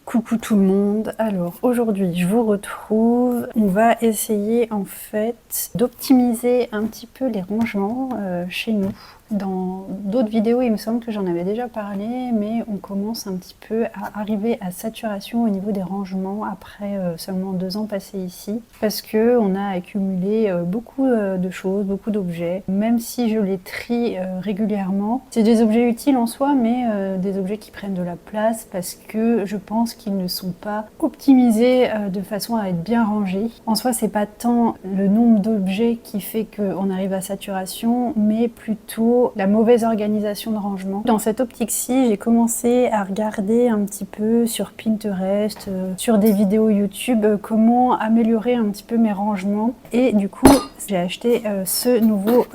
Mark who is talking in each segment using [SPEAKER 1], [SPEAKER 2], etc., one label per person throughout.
[SPEAKER 1] Coucou tout le monde, alors aujourd'hui je vous retrouve, on va essayer en fait d'optimiser un petit peu les rangements chez nous. Dans d'autres vidéos il me semble que j'en avais déjà parlé, mais on commence un petit peu à arriver à saturation au niveau des rangements après seulement 2 ans passés ici, parce que on a accumulé beaucoup de choses, beaucoup d'objets, même si je les trie régulièrement. C'est des objets utiles en soi, mais des objets qui prennent de la place parce que je pense qu'ils ne sont pas optimisés de façon à être bien rangés. En soi, c'est pas tant le nombre d'objets qui fait qu'on arrive à saturation, mais plutôt la mauvaise organisation de rangement. Dans cette optique-ci, j'ai commencé à regarder un petit peu sur Pinterest, sur des vidéos YouTube, comment améliorer un petit peu mes rangements. Et du coup, j'ai acheté ce nouveau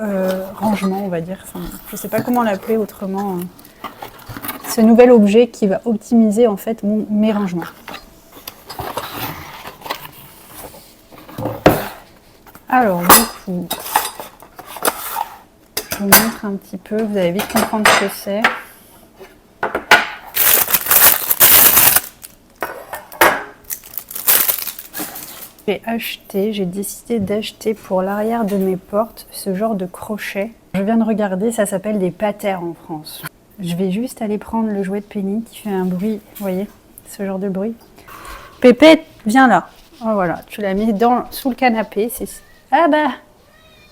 [SPEAKER 1] rangement, on va dire. Enfin, je sais pas comment l'appeler autrement. Ce nouvel objet qui va optimiser en fait mes rangements. Alors du coup, je vous montre un petit peu, vous allez vite comprendre ce que c'est. J'ai décidé d'acheter pour l'arrière de mes portes ce genre de crochet. Je viens de regarder, ça s'appelle des patères en France. Je vais juste aller prendre le jouet de Penny qui fait un bruit, vous voyez, ce genre de bruit. Pépette, viens là. Oh voilà, tu l'as mis sous le canapé. Ah bah,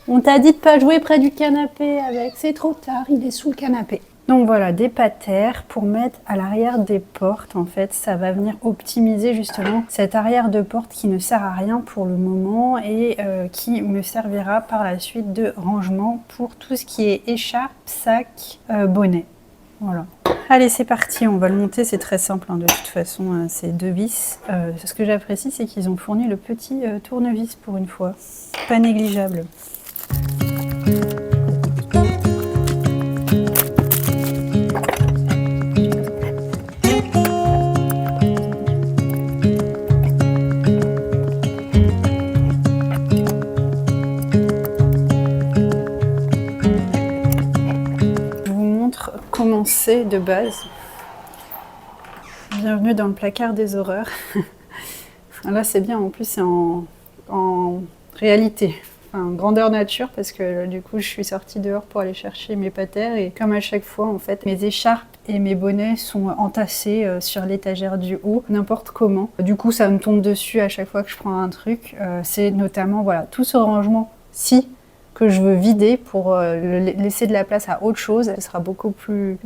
[SPEAKER 1] on t'a dit de pas jouer près du canapé avec, c'est trop tard, il est sous le canapé. Donc voilà, des patères pour mettre à l'arrière des portes. En fait, ça va venir optimiser justement cette arrière de porte qui ne sert à rien pour le moment et qui me servira par la suite de rangement pour tout ce qui est écharpe, sac, bonnet. Voilà. Allez, c'est parti, on va le monter, c'est très simple hein, de toute façon, c'est 2 vis. Ce que j'apprécie, c'est qu'ils ont fourni le petit tournevis pour une fois. Pas négligeable. Commencer de base. Bienvenue dans le placard des horreurs. Là c'est bien, en plus c'est en réalité, enfin, grandeur nature, parce que du coup je suis sortie dehors pour aller chercher mes patères et comme à chaque fois en fait mes écharpes et mes bonnets sont entassés sur l'étagère du haut, n'importe comment. Du coup ça me tombe dessus à chaque fois que je prends un truc. C'est notamment voilà tout ce rangement-ci que je veux vider pour laisser de la place à autre chose. Ce sera beaucoup plus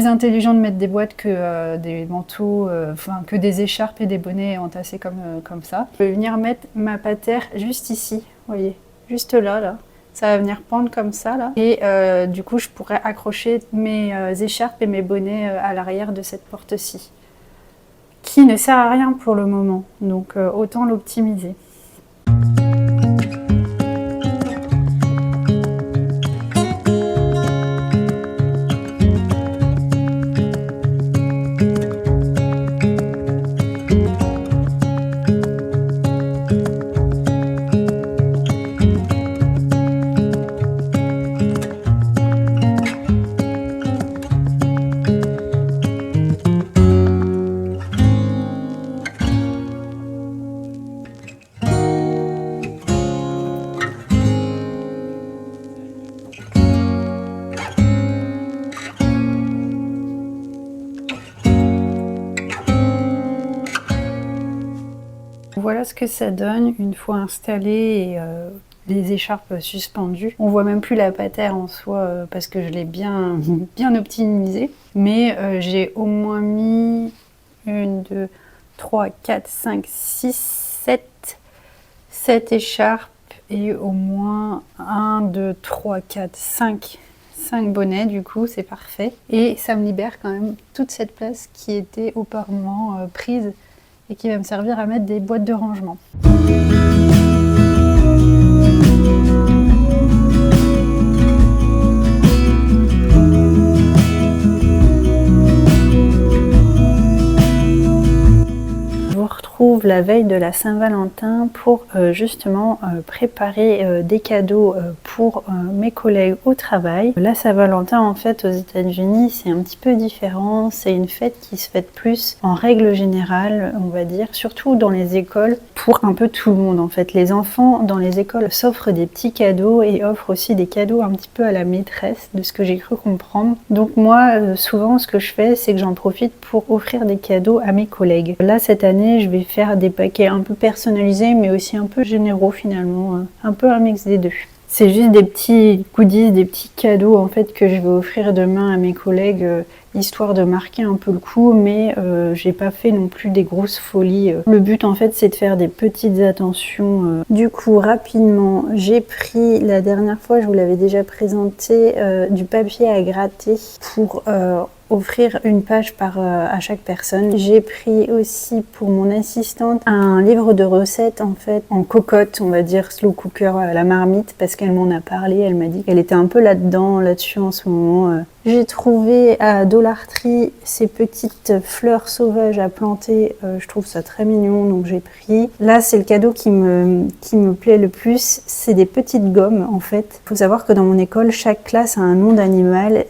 [SPEAKER 1] intelligent de mettre des boîtes que des manteaux, enfin que des écharpes et des bonnets entassés comme ça. Je vais venir mettre ma patère juste ici, vous voyez, juste là. Ça va venir pendre comme ça là. Et du coup, je pourrais accrocher mes écharpes et mes bonnets à l'arrière de cette porte-ci, qui ne sert à rien pour le moment. Donc autant l'optimiser. Voilà ce que ça donne une fois installé et les écharpes suspendues. On voit même plus la patère en soi parce que je l'ai bien optimisé. Mais j'ai au moins mis 1, 2, 3, 4, 5, 6, 7 écharpes et au moins 1, 2, 3, 4, 5 bonnets, du coup c'est parfait. Et ça me libère quand même toute cette place qui était auparavant prise et qui va me servir à mettre des boîtes de rangement. Je vous retrouve retrouve la veille de la Saint-Valentin pour justement préparer des cadeaux pour mes collègues au travail. La Saint-Valentin en fait aux États-Unis c'est un petit peu différent, c'est une fête qui se fête plus en règle générale on va dire, surtout dans les écoles pour un peu tout le monde en fait. Les enfants dans les écoles s'offrent des petits cadeaux et offrent aussi des cadeaux un petit peu à la maîtresse de ce que j'ai cru comprendre. Donc moi souvent ce que je fais c'est que j'en profite pour offrir des cadeaux à mes collègues. Là cette année je vais faire des paquets un peu personnalisés mais aussi un peu généraux finalement, un peu un mix des deux. C'est juste des petits goodies, des petits cadeaux en fait que je vais offrir demain à mes collègues histoire de marquer un peu le coup, mais j'ai pas fait non plus des grosses folies. Le but en fait c'est de faire des petites attentions. Du coup rapidement j'ai pris, la dernière fois je vous l'avais déjà présenté, du papier à gratter pour offrir une page à chaque personne. J'ai pris aussi pour mon assistante un livre de recettes en fait en cocotte, on va dire slow cooker à la marmite parce qu'elle m'en a parlé, elle m'a dit qu'elle était un peu là-dessus en ce moment. J'ai trouvé à Dollar Tree ces petites fleurs sauvages à planter, je trouve ça très mignon donc j'ai pris. Là c'est le cadeau qui me plaît le plus, c'est des petites gommes en fait. Il faut savoir que dans mon école chaque classe a un nom d'animal,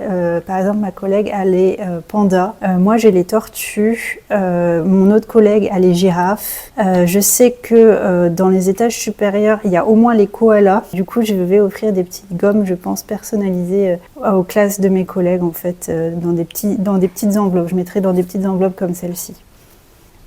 [SPEAKER 1] par exemple ma collègue a les pandas, moi j'ai les tortues, mon autre collègue a les girafes, je sais que dans les étages supérieurs il y a au moins les koalas, du coup je vais offrir des petites gommes je pense personnalisées aux classes de mes collègues en fait, dans des petites enveloppes, je mettrai dans des petites enveloppes comme celle-ci.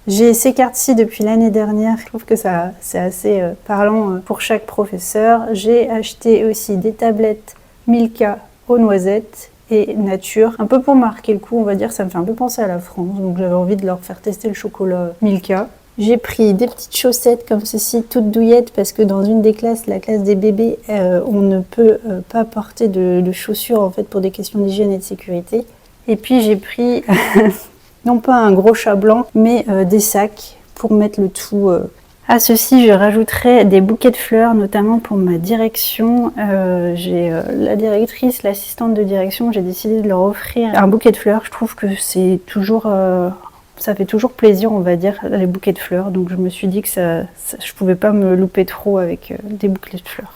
[SPEAKER 1] J'ai ces cartes-ci depuis l'année dernière, je trouve que c'est assez parlant pour chaque professeur. J'ai acheté aussi des tablettes Milka aux noisettes et nature, un peu pour marquer le coup on va dire, ça me fait un peu penser à la France, donc j'avais envie de leur faire tester le chocolat Milka. J'ai pris des petites chaussettes comme ceci, toutes douillettes, parce que dans une des classes, la classe des bébés, on ne peut pas porter de chaussures en fait pour des questions d'hygiène et de sécurité. Et puis j'ai pris, non pas un gros chat blanc, mais des sacs pour mettre le tout. À ceci, je rajouterai des bouquets de fleurs, notamment pour ma direction. J'ai la directrice, l'assistante de direction, j'ai décidé de leur offrir un bouquet de fleurs. Je trouve que c'est toujours... ça fait toujours plaisir, on va dire, les bouquets de fleurs. Donc je me suis dit que je pouvais pas me louper trop avec des bouquets de fleurs.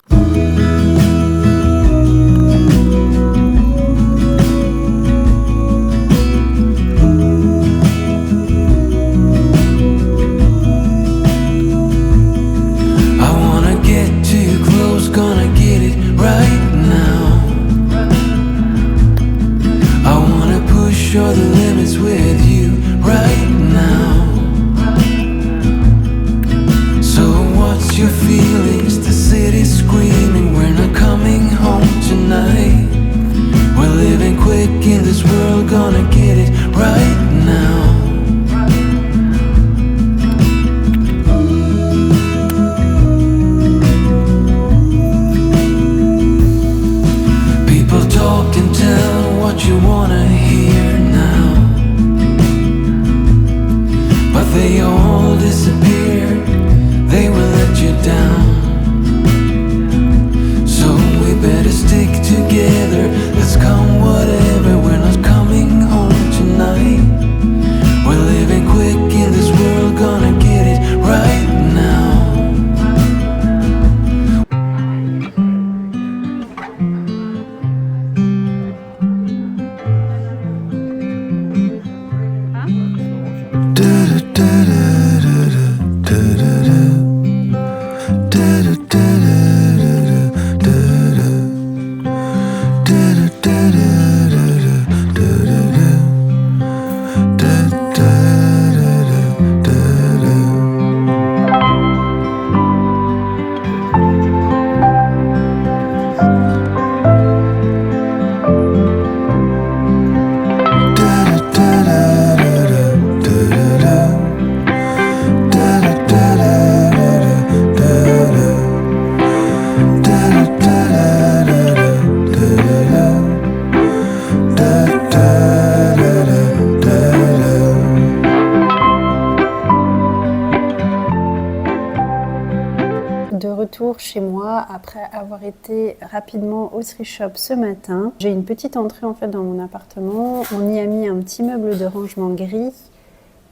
[SPEAKER 1] Retour chez moi après avoir été rapidement au thrift shop ce matin. J'ai une petite entrée en fait dans mon appartement. On y a mis un petit meuble de rangement gris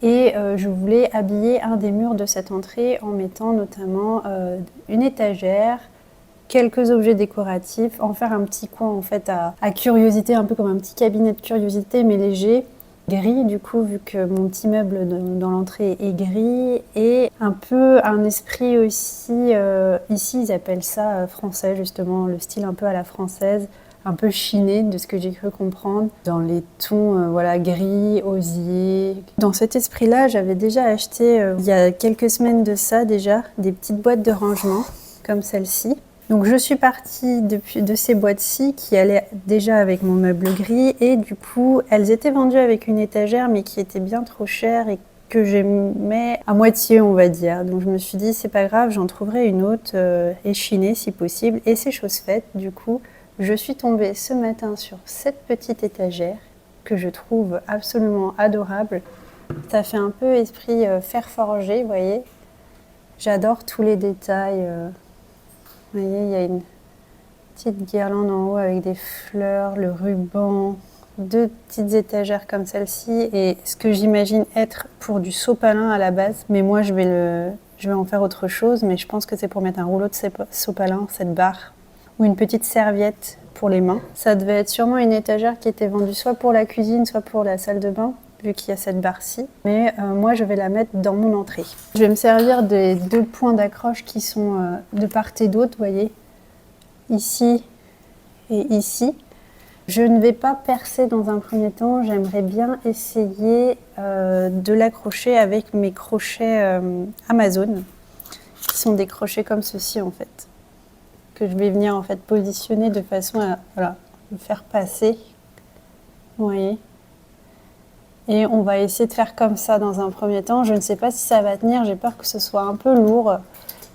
[SPEAKER 1] Et je voulais habiller un des murs de cette entrée en mettant notamment une étagère, quelques objets décoratifs, en faire un petit coin en fait à curiosité, un peu comme un petit cabinet de curiosité mais léger. Gris du coup, vu que mon petit meuble dans l'entrée est gris, et un peu un esprit aussi, ici ils appellent ça français justement, le style un peu à la française, un peu chiné de ce que j'ai cru comprendre, dans les tons voilà, gris, osier. Dans cet esprit-là, j'avais déjà acheté il y a quelques semaines de ça déjà, des petites boîtes de rangement comme celle-ci. Donc je suis partie de ces boîtes-ci qui allaient déjà avec mon meuble gris et du coup elles étaient vendues avec une étagère mais qui était bien trop chère et que j'aimais à moitié on va dire. Donc je me suis dit c'est pas grave, j'en trouverai une autre échinée si possible et c'est chose faite. Du coup je suis tombée ce matin sur cette petite étagère que je trouve absolument adorable. Ça fait un peu esprit fer forgé, vous voyez. J'adore tous les détails. Vous voyez, il y a une petite guirlande en haut avec des fleurs, le ruban, deux petites étagères comme celle-ci et ce que j'imagine être pour du sopalin à la base. Mais moi, je vais en faire autre chose, mais je pense que c'est pour mettre un rouleau de sopalin, cette barre, ou une petite serviette pour les mains. Ça devait être sûrement une étagère qui était vendue soit pour la cuisine, soit pour la salle de bain, vu qu'il y a cette barre-ci. Mais moi, je vais la mettre dans mon entrée. Je vais me servir des deux points d'accroche qui sont de part et d'autre, vous voyez, ici et ici. Je ne vais pas percer dans un premier temps, j'aimerais bien essayer de l'accrocher avec mes crochets Amazon, qui sont des crochets comme ceci en fait, que je vais venir en fait positionner de façon à voilà, le faire passer, vous voyez. Et on va essayer de faire comme ça dans un premier temps. Je ne sais pas si ça va tenir, j'ai peur que ce soit un peu lourd.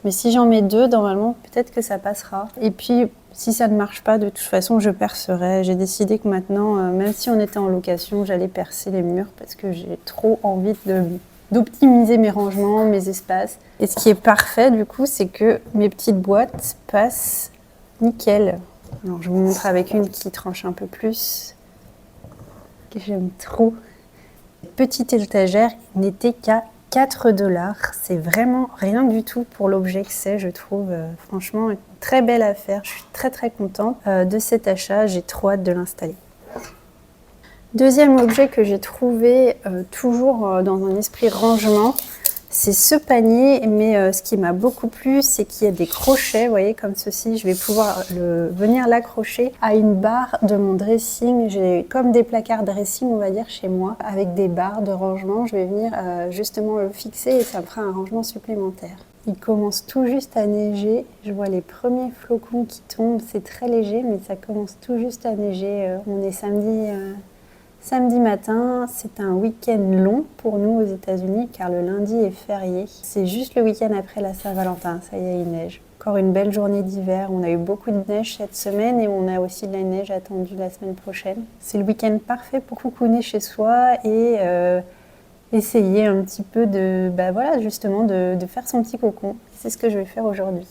[SPEAKER 1] Mais si j'en mets deux, normalement, peut-être que ça passera. Et puis, si ça ne marche pas, de toute façon, je percerai. J'ai décidé que maintenant, même si on était en location, j'allais percer les murs parce que j'ai trop envie d'optimiser mes rangements, mes espaces. Et ce qui est parfait, du coup, c'est que mes petites boîtes passent nickel. Alors, je vous montre avec une qui tranche un peu plus, que j'aime trop. Petite étagère n'était qu'à 4 $. C'est vraiment rien du tout pour l'objet que c'est, je trouve. Franchement, une très belle affaire. Je suis très très contente de cet achat. J'ai trop hâte de l'installer. Deuxième objet que j'ai trouvé, toujours dans un esprit rangement, c'est ce panier, mais ce qui m'a beaucoup plu, c'est qu'il y a des crochets, vous voyez, comme ceci. Je vais pouvoir venir l'accrocher à une barre de mon dressing. J'ai comme des placards dressing, on va dire, chez moi, avec des barres de rangement. Je vais venir justement le fixer et ça me fera un rangement supplémentaire. Il commence tout juste à neiger. Je vois les premiers flocons qui tombent. C'est très léger, mais ça commence tout juste à neiger. On est samedi matin, c'est un week-end long pour nous aux États-Unis car le lundi est férié. C'est juste le week-end après la Saint-Valentin, ça y est, il neige. Encore une belle journée d'hiver, on a eu beaucoup de neige cette semaine et on a aussi de la neige attendue la semaine prochaine. C'est le week-end parfait pour coucouner chez soi et essayer un petit peu justement de faire son petit cocon. C'est ce que je vais faire aujourd'hui.